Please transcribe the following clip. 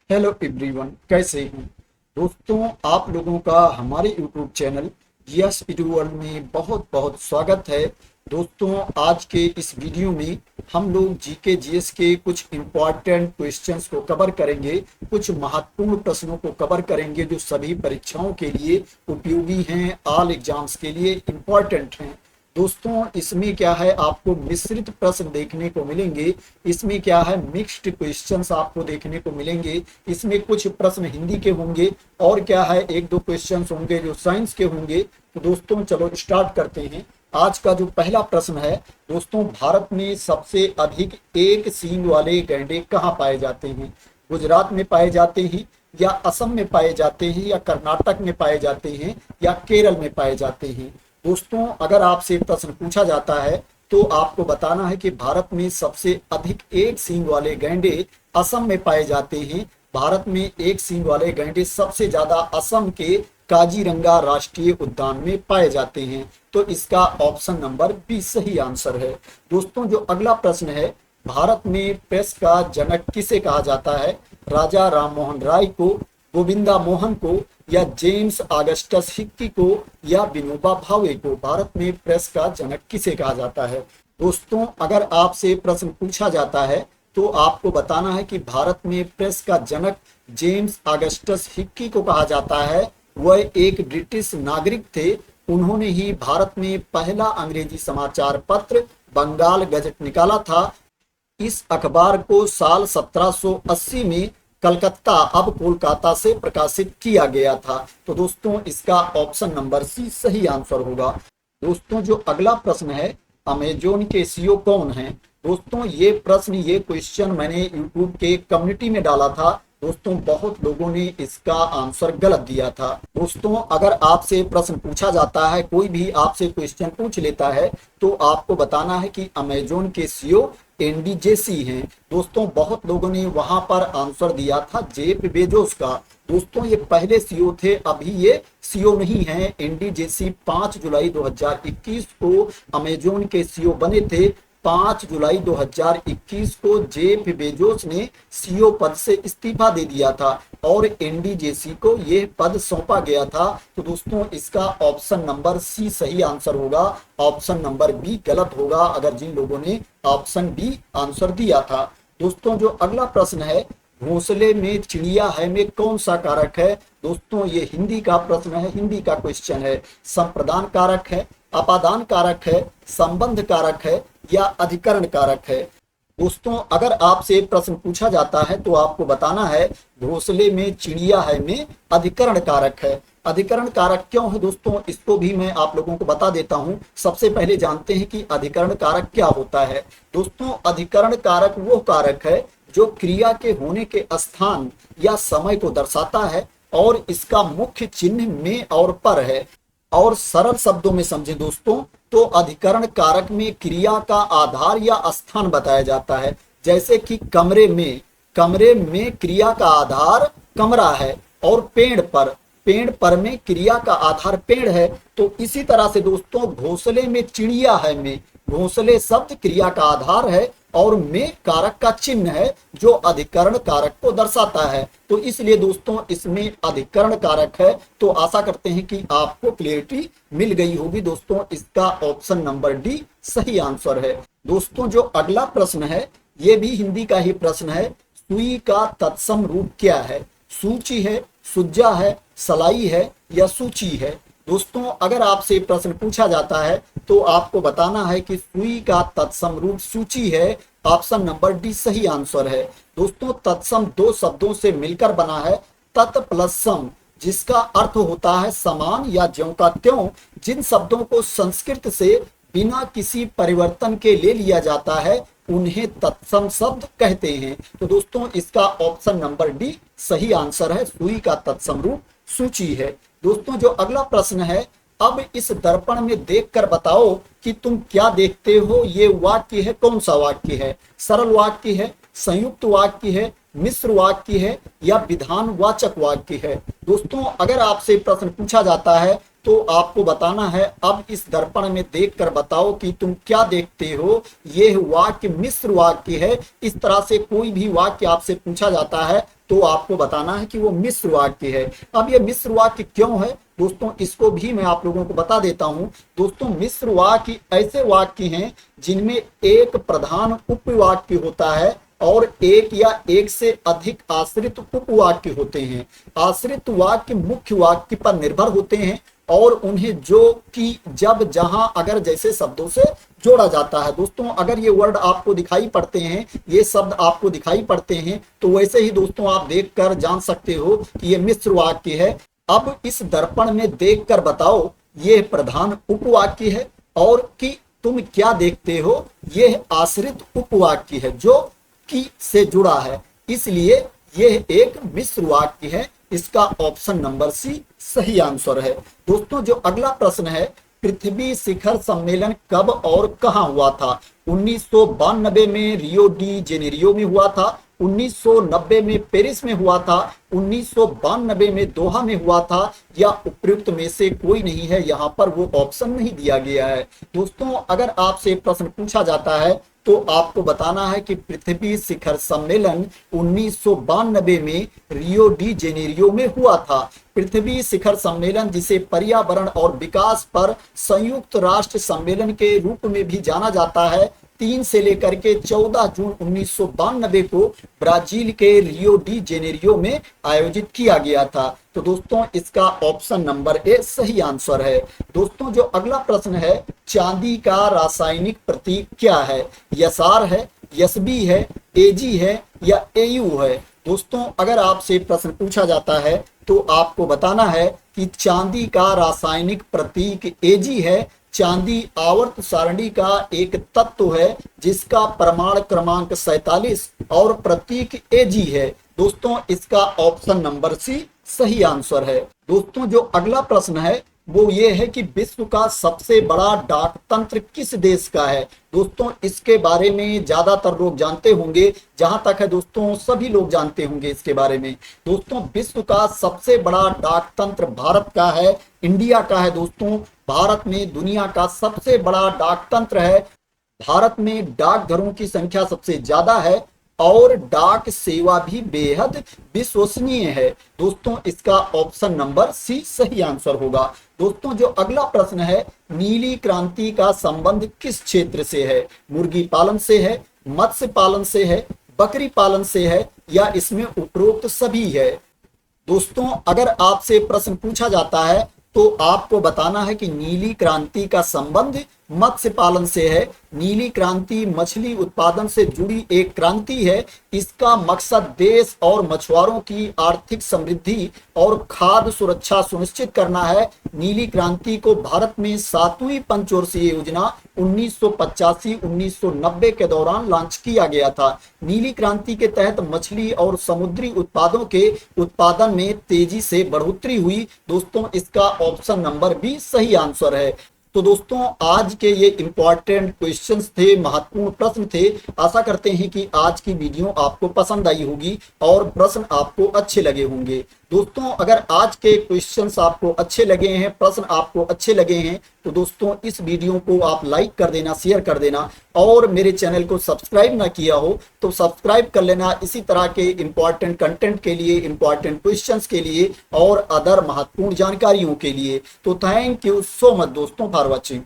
Hello everyone, कैसे हैं दोस्तों। आप लोगों का हमारे यूट्यूब चैनल यस इडू वर्ल्ड में बहुत बहुत स्वागत है। दोस्तों, आज के इस वीडियो में हम लोग जीके जीएस के कुछ इम्पॉर्टेंट क्वेश्चंस को कवर करेंगे। कुछ महत्वपूर्ण प्रश्नों को कवर करेंगे जो सभी परीक्षाओं के लिए उपयोगी हैं, ऑल एग्जाम्स के लिए इम्पॉर्टेंट हैं। दोस्तों, इसमें क्या है, आपको मिश्रित प्रश्न देखने को मिलेंगे। इसमें क्या है, मिक्स्ड क्वेश्चंस आपको देखने को मिलेंगे। इसमें कुछ प्रश्न हिंदी के होंगे और क्या है, एक दो क्वेश्चंस होंगे जो साइंस के होंगे। तो दोस्तों चलो स्टार्ट करते हैं। आज का जो पहला प्रश्न है दोस्तों, भारत में सबसे अधिक एक सींग वाले गैंडे कहाँ पाए जाते हैं? गुजरात में पाए जाते हैं, या असम में पाए जाते हैं, या कर्नाटक में पाए जाते हैं, या केरल में पाए जाते हैं? दोस्तों, अगर आपसे प्रश्न पूछा जाता है तो आपको बताना है कि भारत में सबसे अधिक एक सींग वाले गैंडे असम में पाए जाते हैं। भारत में एक सींग वाले गैंडे सबसे ज्यादा असम के काजीरंगा राष्ट्रीय उद्यान में पाए जाते हैं। तो इसका ऑप्शन नंबर बी सही आंसर है। दोस्तों, जो अगला प्रश्न है, भारत में प्रेस का जनक किसे कहा जाता है? राजा राममोहन राय को, गोविंदा मोहन को, या जेम्स ऑगस्टस हिक्की को, या विनोबा भावे को? भारत में प्रेस का जनक किसे कहा जाता है? दोस्तों, अगर आपसे प्रश्न पूछा जाता है तो आपको बताना है कि भारत में प्रेस का जनक जेम्स ऑगस्टस हिक्की को कहा जाता है। वह एक ब्रिटिश नागरिक थे। उन्होंने ही भारत में पहला अंग्रेजी समाचार पत्र बंगाल गजट निकाला था। इस अखबार को साल 1780 में कलकत्ता, अब कोलकाता से प्रकाशित किया गया था। तो दोस्तों, इसका ऑप्शन नंबर सी सही आंसर होगा। दोस्तों, जो अगला प्रश्न है, अमेजोन के सीईओ कौन है? दोस्तों, ये प्रश्न, ये क्वेश्चन मैंने यूट्यूब के कम्युनिटी में डाला था। दोस्तों, बहुत लोगों ने इसका आंसर गलत दिया था। दोस्तों, अगर आपसे प्रश्न पूछा जाता है, कोई भी आपसे क्वेश्चन पूछ लेता है, तो आपको बताना है कि अमेजोन के सीईओ एंडी जेसी हैं। दोस्तों, बहुत लोगों ने वहां पर आंसर दिया था जेफ बेजोस का। दोस्तों, ये पहले सीईओ थे, अभी ये सीईओ नहीं है। एंडी जेसी 5 जुलाई 2021 को अमेजोन के सीईओ बने थे। 5 जुलाई 2021 को जेफ बेजोस ने सीईओ पद से इस्तीफा दे दिया था और एंडी जेसी को यह पद सौंपा गया था। तो दोस्तों, इसका ऑप्शन नंबर सी सही आंसर होगा। ऑप्शन नंबर बी गलत होगा अगर जिन लोगों ने ऑप्शन बी आंसर दिया था। दोस्तों, जो अगला प्रश्न है, घोंसले में चिड़िया है में कौन सा कारक है? दोस्तों, ये हिंदी का प्रश्न है, हिंदी का क्वेश्चन है। संप्रदान कारक है, अपादान कारक है, संबंध कारक है, या अधिकरण कारक है? दोस्तों, अगर आपसे प्रश्न पूछा जाता है तो आपको बताना है घोंसले में चिड़िया है में अधिकरण कारक है। अधिकरण कारक क्यों है दोस्तों, इसको भी मैं आप लोगों को बता देता हूं। सबसे पहले जानते हैं कि अधिकरण कारक क्या होता है। दोस्तों, अधिकरण कारक वो कारक है जो क्रिया के होने के स्थान या समय को दर्शाता है और इसका मुख्य चिन्ह में और पर है। और सरल शब्दों में समझे दोस्तों, तो अधिकरण कारक में क्रिया का आधार या स्थान बताया जाता है। जैसे कि कमरे में क्रिया का आधार कमरा है, और पेड़ पर में क्रिया का आधार पेड़ है। तो इसी तरह से दोस्तों, घोंसले में चिड़िया है में, घोंसले शब्द क्रिया का आधार है और में कारक का चिन्ह है जो अधिकरण कारक को दर्शाता है। तो इसलिए दोस्तों, इसमें अधिकरण कारक है। तो आशा करते हैं कि आपको क्लियरिटी मिल गई होगी। दोस्तों, इसका ऑप्शन नंबर डी सही आंसर है। दोस्तों, जो अगला प्रश्न है, ये भी हिंदी का ही प्रश्न है। सुई का तत्सम रूप क्या है? सूची है, सुज्जा है, सलाई है, या सूची है? दोस्तों, अगर आपसे प्रश्न पूछा जाता है तो आपको बताना है कि सुई का तत्सम रूप सूची है। ऑप्शन नंबर डी सही आंसर है। दोस्तों, तत्सम दो शब्दों से मिलकर बना है, तत् प्लस सम, जिसका अर्थ होता है समान या ज्यों का त्यों। जिन शब्दों को संस्कृत से बिना किसी परिवर्तन के ले लिया जाता है उन्हें तत्सम शब्द कहते हैं। तो दोस्तों, इसका ऑप्शन नंबर डी सही आंसर है। सुई का तत्सम रूप सूची है। दोस्तों, जो अगला प्रश्न है, अब इस दर्पण में देखकर बताओ कि तुम क्या देखते हो। ये वाक्य है, कौन सा वाक्य है? सरल वाक्य है, संयुक्त वाक्य है, मिश्र वाक्य है, या विधानवाचक वाक्य है? दोस्तों, अगर आपसे प्रश्न पूछा जाता है तो आपको बताना है अब इस दर्पण में देखकर बताओ कि तुम क्या देखते हो। यह वाक्य मिश्र वाक्य है। इस तरह से कोई भी वाक्य आपसे पूछा जाता है तो आपको बताना है कि वो मिश्र वाक्य है। अब ये मिश्र वाक्य क्यों है दोस्तों, इसको भी मैं आप लोगों को बता देता हूं। दोस्तों मिश्र वाक्य ऐसे वाक्य हैं जिनमें एक प्रधान उपवाक्य होता है और एक या एक से अधिक आश्रित उपवाक्य होते हैं। आश्रित वाक्य मुख्य वाक्य पर निर्भर होते हैं और उन्हें जो कि जब जहां अगर जैसे शब्दों से जोड़ा जाता है। दोस्तों अगर ये वर्ड आपको दिखाई पड़ते हैं, ये शब्द आपको दिखाई पड़ते हैं, तो वैसे ही दोस्तों आप देखकर जान सकते हो कि ये मिश्र वाक्य है। अब इस दर्पण में देखकर बताओ ये प्रधान उपवाक्य है और कि तुम क्या देखते हो यह आश्रित उपवाक्य है जो कि से जुड़ा है, इसलिए यह एक मिश्र वाक्य है। इसका ऑप्शन नंबर सी सही आंसर है। दोस्तों जो अगला प्रश्न है, पृथ्वी शिखर सम्मेलन कब और कहां हुआ था? 1992 में रियो डी जेनेरियो में हुआ था, 1990 में पेरिस में हुआ था, 1992 में दोहा में हुआ था, या उपयुक्त में से कोई नहीं है। यहाँ पर वो ऑप्शन नहीं दिया गया है। दोस्तों अगर आपसे प्रश्न पूछा जाता है तो आपको बताना है कि पृथ्वी शिखर सम्मेलन 1992 में रियो डी जेनेरियो में हुआ था। पृथ्वी शिखर सम्मेलन जिसे पर्यावरण और विकास पर संयुक्त राष्ट्र सम्मेलन के रूप में भी जाना जाता है, 3 से लेकर के 14 जून 1992 को ब्राजील के रियो डी जेनेरियो में आयोजित किया गया था। तो दोस्तों इसका ऑप्शन नंबर ए सही आंसर है। दोस्तों जो अगला प्रश्न है, चांदी का रासायनिक प्रतीक क्या है? यसार है, यसबी है, एजी है या एयू है? दोस्तों अगर आपसे प्रश्न पूछा जाता है तो आपको बताना है कि चांदी का रासायनिक प्रतीक एजी है। चांदी आवर्त सारणी का एक तत्व है जिसका परमाणु क्रमांक 47 और प्रतीक एजी है। दोस्तों इसका ऑप्शन नंबर सी सही आंसर है। दोस्तों जो अगला प्रश्न है वो ये है कि विश्व का सबसे बड़ा डाक तंत्र किस देश का है? दोस्तों इसके बारे में ज्यादातर लोग जानते होंगे, जहां तक है दोस्तों सभी लोग जानते होंगे इसके बारे में। दोस्तों विश्व का सबसे बड़ा डाक तंत्र भारत का है, इंडिया का है। दोस्तों भारत में दुनिया का सबसे बड़ा डाक तंत्र है। भारत में डाकघरों की संख्या सबसे ज्यादा है और डाक सेवा भी बेहद विश्वसनीय है। दोस्तों इसका ऑप्शन नंबर सी सही आंसर होगा। दोस्तों जो अगला प्रश्न है, नीली क्रांति का संबंध किस क्षेत्र से है? मुर्गी पालन से है, मत्स्य पालन से है, बकरी पालन से है या इसमें उपरोक्त सभी है? दोस्तों अगर आपसे प्रश्न पूछा जाता है तो आपको बताना है कि नीली क्रांति का संबंध मत्स्य पालन से है। नीली क्रांति मछली उत्पादन से जुड़ी एक क्रांति है। इसका मकसद देश और मछुआरों की आर्थिक समृद्धि और खाद्य सुरक्षा सुनिश्चित करना है। नीली क्रांति को भारत में 7वीं पंचवर्षीय योजना 1985-1990 के दौरान लॉन्च किया गया था। नीली क्रांति के तहत मछली और समुद्री उत्पादों के उत्पादन में तेजी से बढ़ोतरी हुई। दोस्तों इसका ऑप्शन नंबर बी सही आंसर है। तो दोस्तों आज के ये इंपॉर्टेंट क्वेश्चंस थे, महत्वपूर्ण प्रश्न थे। आशा करते हैं कि आज की वीडियो आपको पसंद आई होगी और प्रश्न आपको अच्छे लगे होंगे। दोस्तों अगर आज के क्वेश्चंस आपको अच्छे लगे हैं, प्रश्न आपको अच्छे लगे हैं, तो दोस्तों इस वीडियो को आप लाइक कर देना, शेयर कर देना और मेरे चैनल को सब्सक्राइब ना किया हो तो सब्सक्राइब कर लेना इसी तरह के इंपॉर्टेंट कंटेंट के लिए, इंपॉर्टेंट क्वेश्चंस के लिए और अदर महत्वपूर्ण जानकारियों के लिए। तो थैंक यू सो मच दोस्तों फॉर वॉचिंग।